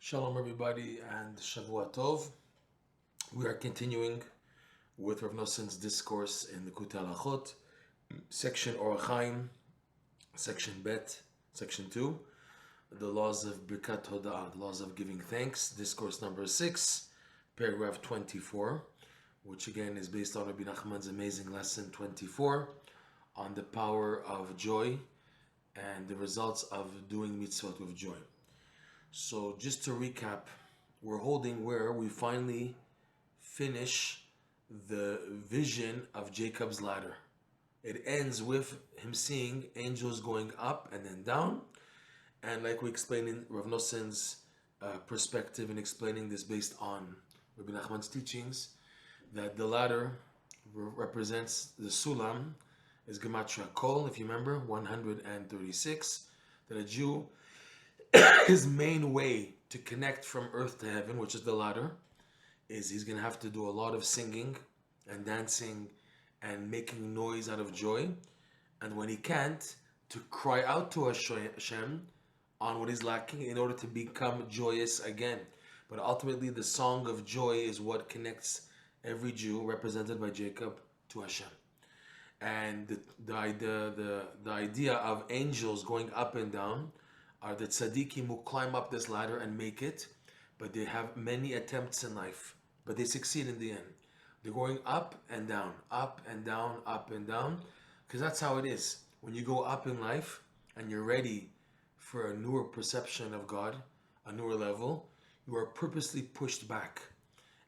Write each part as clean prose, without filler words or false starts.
Shalom everybody and Shavua Tov. We are continuing with Rav Noson's discourse in the Likutey Halakhot, section Orach Chaim, section Bet, section 2, the laws of Birkat Hoda'ah, the laws of giving thanks, discourse number 6, paragraph 24, which again is based on Rabbi Nachman's amazing lesson 24 on the power of joy and the results of doing mitzvot with joy. So just to recap, we're holding where we finally finish the vision of Jacob's ladder. It ends with him seeing angels going up and then down. And like we explained in Rav Noson's perspective in explaining this based on Rabbi Nachman's teachings, that the ladder represents the sulam, is Gematria Kol, if you remember, 136, that a Jew, his main way to connect from earth to heaven, which is the ladder, is he's going to have to do a lot of singing and dancing and making noise out of joy. And when he can't, to cry out to Hashem on what he's lacking in order to become joyous again. But ultimately, the song of joy is what connects every Jew, represented by Jacob, to Hashem. And the idea of angels going up and down are the tzaddikim who climb up this ladder and make it, but they have many attempts in life, but they succeed in the end. They're going up and down, up and down, up and down, because that's how it is. When you go up in life and you're ready for a newer perception of God, a newer level, you are purposely pushed back.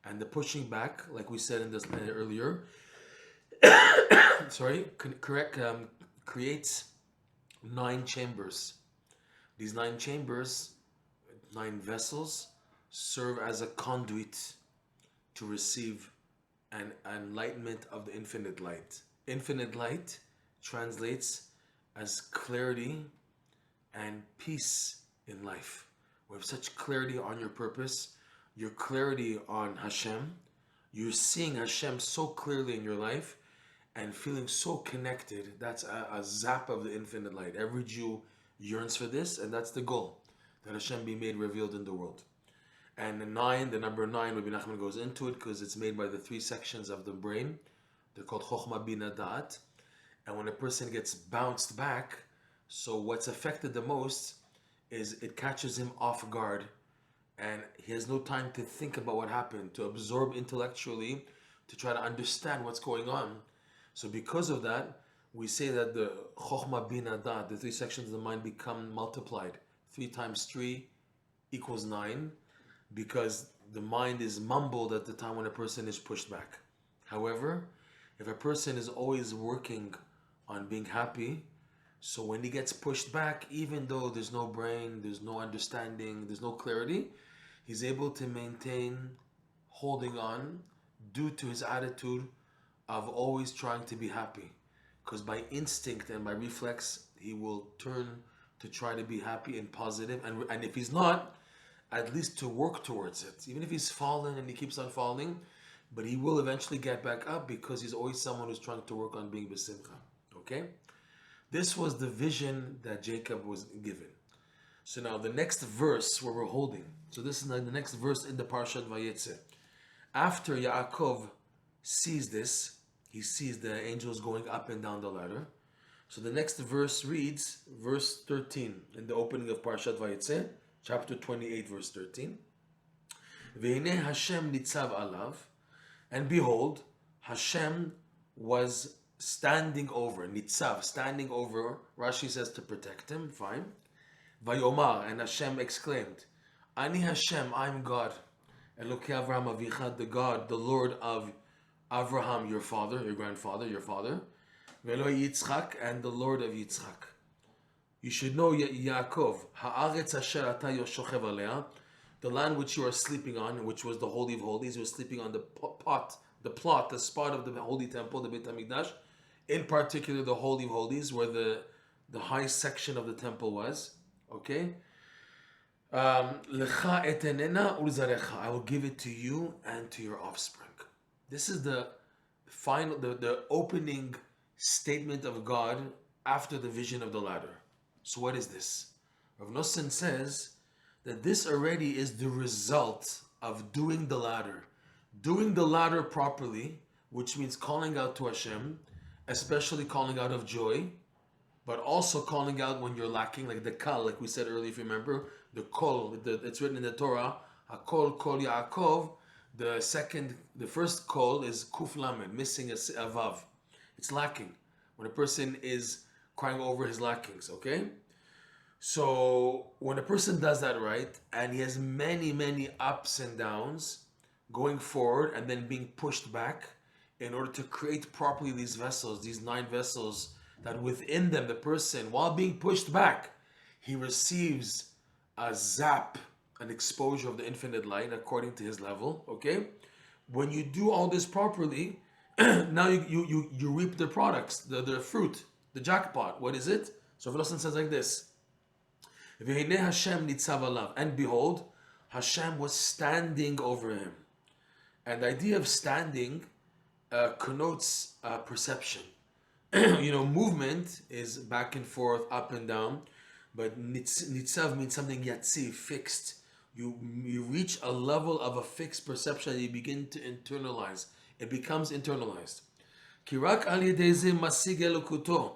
And the pushing back, like we said in this earlier, creates 9 chambers. These 9 chambers, 9 vessels, serve as a conduit to receive an enlightenment of the infinite light. Infinite light translates as clarity and peace in life. We have such clarity on your purpose, your clarity on Hashem. You're seeing Hashem so clearly in your life and feeling so connected. That's a zap of the infinite light. Every Jew yearns for this, and that's the goal, that Hashem be made revealed in the world. And the number 9, Rabbi Nachman goes into it because it's made by the 3 sections of the brain. They're called Chokhmah Bina Da'at. And when a person gets bounced back, so what's affected the most is it catches him off guard, and he has no time to think about what happened, to absorb intellectually, to try to understand what's going on. So because of that, we say that the Chokhmah Bina Da'at, the 3 sections of the mind, become multiplied. 3 times 3 equals 9, because the mind is mumbled at the time when a person is pushed back. However, if a person is always working on being happy, so when he gets pushed back, even though there's no brain, there's no understanding, there's no clarity, he's able to maintain holding on due to his attitude of always trying to be happy. Because by instinct and by reflex, he will turn to try to be happy and positive. And if he's not, at least to work towards it. Even if he's fallen and he keeps on falling, but he will eventually get back up because he's always someone who's trying to work on being b'simcha. Okay? This was the vision that Jacob was given. So now the next verse where we're holding. So this is the next verse in the Parshat Vayetze. After Yaakov sees this, he sees the angels going up and down the ladder. So the next verse reads, verse 13, in the opening of Parshat Vayetze, chapter 28, verse 13. Ve'ineh Hashem nitzav alav, and behold, Hashem was standing over, nitzav, standing over, Rashi says to protect him, fine. Vayomar, and Hashem exclaimed, Ani Hashem, I'm God, Elokei Avraham Avicha, the God, the Lord of Avraham, your father, your grandfather, your father, Veloi Yitzchak, and the Lord of Yitzchak. You should know, Yaakov, Haaretz asher ata yoshochev alea, the land which you are sleeping on, which was the Holy of Holies, you were sleeping on the plot, the spot of the Holy Temple, the Beit HaMikdash, in particular the Holy of Holies, where the high section of the temple was, okay? Lecha etenena ulzarecha, I will give it to you and to your offspring. This is the final, the opening statement of God after the vision of the ladder. So what is this? Rav Noson says that this already is the result of doing the ladder. Doing the ladder properly, which means calling out to Hashem, especially calling out of joy, but also calling out when you're lacking, like the kal, like we said earlier, if you remember, the kol, it's written in the Torah, hakol kol Yaakov. The first kol is kuf lamed, missing a vav. It's lacking. When a person is crying over his lackings, okay? So when a person does that right, and he has many, many ups and downs going forward and then being pushed back in order to create properly these vessels, these 9 vessels, that within them, the person, while being pushed back, he receives a zap, an exposure of the infinite light according to his level, okay? When you do all this properly, now you reap the products, the fruit, the jackpot. What is it? So Velosson says like this, and behold, Hashem was standing over him. And the idea of standing connotes perception. Movement is back and forth, up and down, but nitzav means something yatziv, fixed. You reach a level of a fixed perception that you begin to internalize. It becomes internalized. Kirak al yedeze masig elokuto.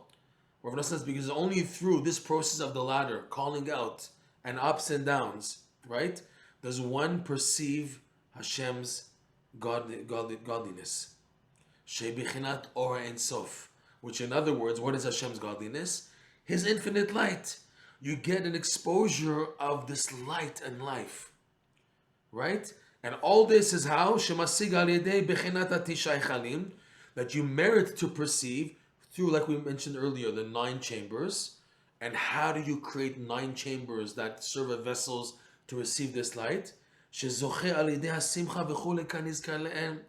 Rav says because only through this process of the ladder, calling out and ups and downs, right, does one perceive Hashem's godliness. Shebichinat ora ein sof. Which in other words, what is Hashem's godliness? His infinite light. You get an exposure of this light and life. Right? And all this is how? Shemasig al yedei bechinat atishai chalim. That you merit to perceive through, like we mentioned earlier, the 9 chambers. And how do you create 9 chambers that serve as vessels to receive this light? Shezoche al yedei hasimcha v'chule kanizkar le'en.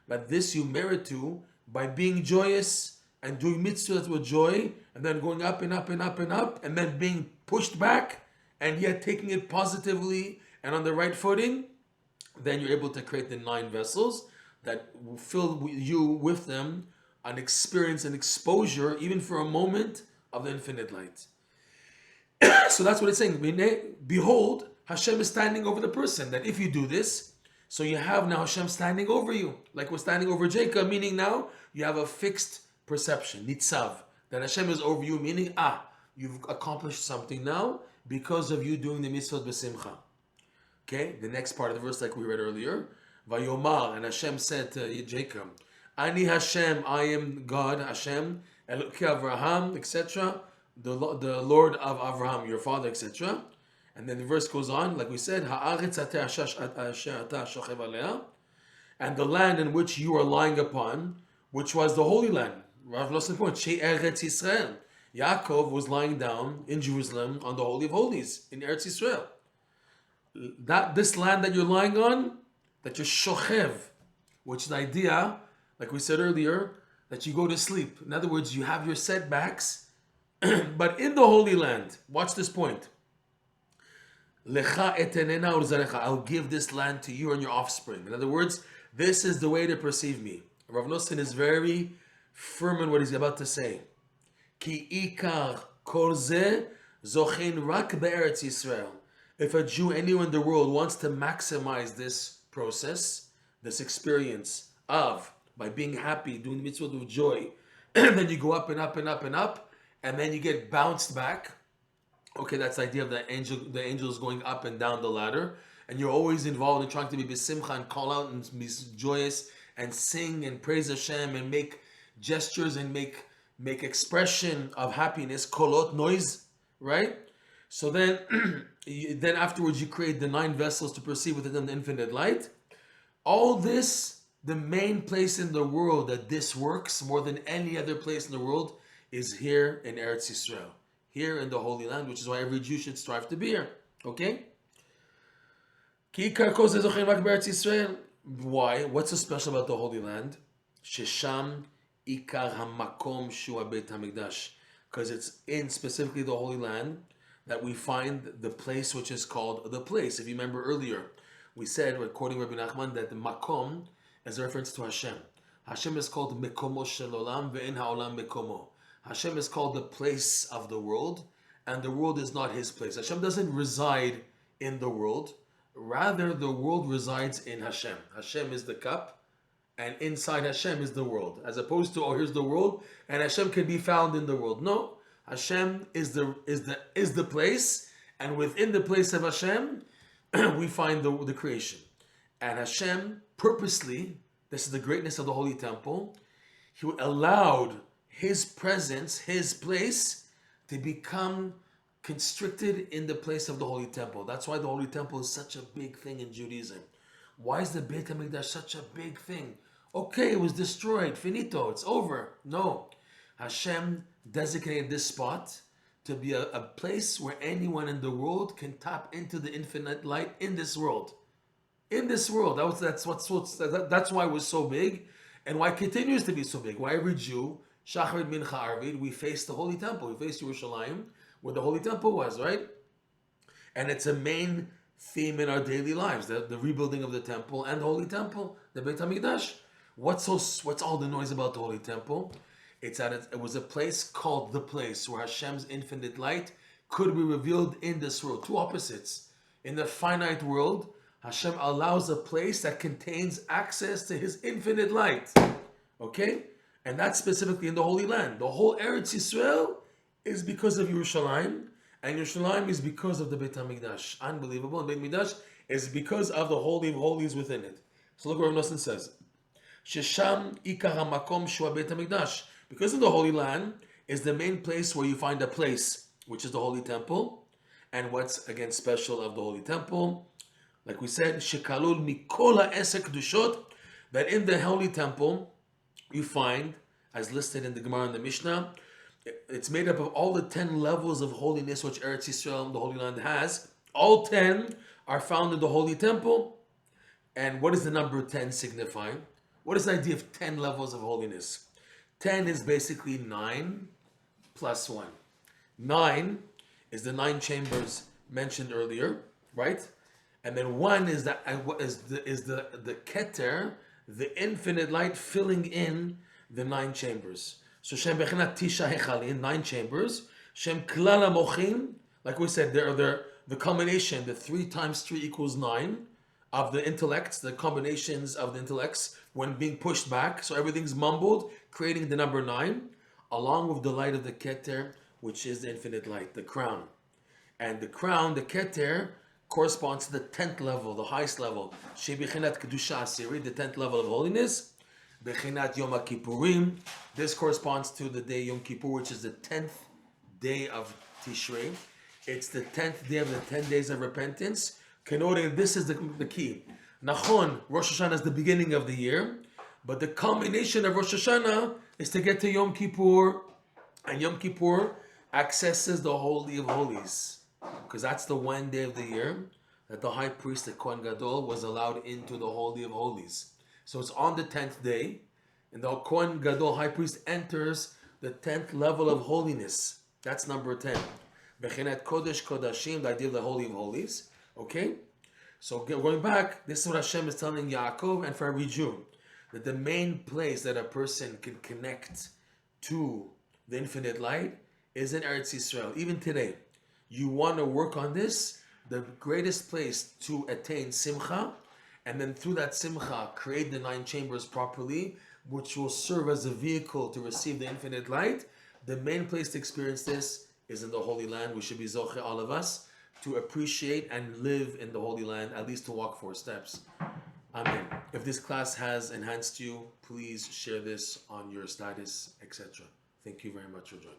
But this you merit to by being joyous and doing mitzvahs with joy, and then going up and up and up and up, and then being pushed back, and yet taking it positively and on the right footing, then you're able to create the 9 vessels that will fill you with them an experience and exposure, even for a moment, of the infinite light. So that's what it's saying. Behold, Hashem is standing over the person. That if you do this, so you have now Hashem standing over you, like we're standing over Jacob, meaning now you have a fixed perception, nitzav, that Hashem is over you, meaning, you've accomplished something now because of you doing the mitzvot b'simcha. Okay, the next part of the verse, like we read earlier, Vayomar, and Hashem said to Jacob, Ani Hashem, I am God, Hashem, Elokei Avraham, etc., the Lord of Avraham, your father, etc. And then the verse goes on, like we said, Ha'aretz asher ata shochev aleha, and the land in which you are lying upon, which was the Holy Land. Rav Losson point, Shei Eretz Yisrael. Yaakov was lying down in Jerusalem on the Holy of Holies, in Eretz Yisrael. This land that you're lying on, that you're shochev, which is the idea, like we said earlier, that you go to sleep. In other words, you have your setbacks, but in the Holy Land. Watch this point. Lecha etenena urzarecha. I'll give this land to you and your offspring. In other words, this is the way to perceive me. Rav Nosson is very firm in what he's about to say. Ki ikar kol zeh zochen rak be'eretz Yisrael. If a Jew anywhere in the world wants to maximize this process, this experience of, by being happy, doing the mitzvah with joy, and then you go up and up and up and up, and then you get bounced back. Okay, that's the idea of the angels going up and down the ladder, and you're always involved in trying to be besimcha and call out and be joyous and sing and praise Hashem and make gestures and make expression of happiness, kolot, noise, right? So then, then afterwards you create the 9 vessels to perceive within them the infinite light. All this, the main place in the world that this works more than any other place in the world is here in Eretz Yisrael, here in the Holy Land, which is why every Jew should strive to be here. Okay? Why? What's so special about the Holy Land? Shesham ikar hamakom shua beit hamikdash, because it's in specifically the Holy Land that we find the place which is called the place. If you remember earlier, we said, according to Rabbi Nachman, that the makom is a reference to Hashem. Hashem is called mekomo shel olam ve'en ha'olam mekomo. Hashem is called the place of the world, and the world is not his place. Hashem doesn't reside in the world. Rather, the world resides in Hashem. Hashem is the cup, and inside Hashem is the world. As opposed to, oh, here's the world, and Hashem can be found in the world. No, Hashem is the place, and within the place of Hashem, we find the creation. And Hashem purposely, this is the greatness of the Holy Temple, He allowed His presence, His place, to become constricted in the place of the Holy Temple. That's why the Holy Temple is such a big thing in Judaism. Why is the Beit HaMikdash such a big thing? Okay, it was destroyed, finito, it's over. No, Hashem designated this spot to be a place where anyone in the world can tap into the infinite light in this world. In this world, that's why it was so big, and why it continues to be so big. Why every Jew, Shachrit Mincha Arvid, we face the Holy Temple, we face Yerushalayim, where the Holy Temple was, right? And it's a main theme in our daily lives, the rebuilding of the temple and the Holy Temple, the Beit HaMikdash. What's all the noise about the Holy Temple? It's that it was a place called the place where Hashem's infinite light could be revealed in this world. Two opposites. In the finite world, Hashem allows a place that contains access to His infinite light. Okay? And that's specifically in the Holy Land. The whole Eretz Yisrael is because of Yerushalayim, and Yerushalayim is because of the Beit HaMikdash. Unbelievable. And Beit HaMikdash is because of the Holy of Holies within it. So look what Rav Nosson says. Shesham ikar hamakom shua Beit HaMikdash. Because in the Holy Land is the main place where you find a place, which is the Holy Temple. And what's again special of the Holy Temple? Like we said, shekalul mikol ha'esek kedushot, that in the Holy Temple you find, as listed in the Gemara and the Mishnah, it's made up of all the 10 levels of holiness which Eretz Yisrael, the Holy Land, has. All 10 are found in the Holy Temple. And what does the number 10 signify? What is the idea of 10 levels of holiness? 10 is basically 9 plus 1. 9 is the 9 chambers mentioned earlier, right? And then 1 is the keter, the infinite light filling in the 9 chambers. So Shem Bechinat Tisha Hechalin, 9 chambers. Shem Klala Mochim, like we said, they're the combination, the 3 times 3 equals 9 of the intellects, the combinations of the intellects when being pushed back. So everything's mumbled, creating the number 9, along with the light of the Keter, which is the infinite light, the crown. And the crown, the Keter, corresponds to the 10th level, the highest level. Shebichinat Kedusha Asiri, the 10th level of holiness. Bechinat Yom HaKippurim. This corresponds to the day Yom Kippur, which is the 10th day of Tishrei. It's the 10th day of the 10 days of repentance. Connoting, this is the key. Nachon, Rosh Hashanah is the beginning of the year, but the culmination of Rosh Hashanah is to get to Yom Kippur, and Yom Kippur accesses the Holy of Holies, because that's the one day of the year that the high priest, the Kohen Gadol, was allowed into the Holy of Holies. So it's on the 10th day, and the Kohen Gadol high priest enters the 10th level of holiness. That's number 10. Bechinat Kodesh Kodashim, the idea of the Holy of Holies. Okay? So going back, this is what Hashem is telling Yaakov and for every Jew, that the main place that a person can connect to the infinite light is in Eretz Yisrael. Even today, you want to work on this, the greatest place to attain Simcha, and then through that Simcha, create the 9 chambers properly, which will serve as a vehicle to receive the infinite light. The main place to experience this is in the Holy Land. We should be zoche, all of us, to appreciate and live in the Holy Land, at least to walk 4 steps. Amen. If this class has enhanced you, please share this on your status, etc. Thank you very much for joining.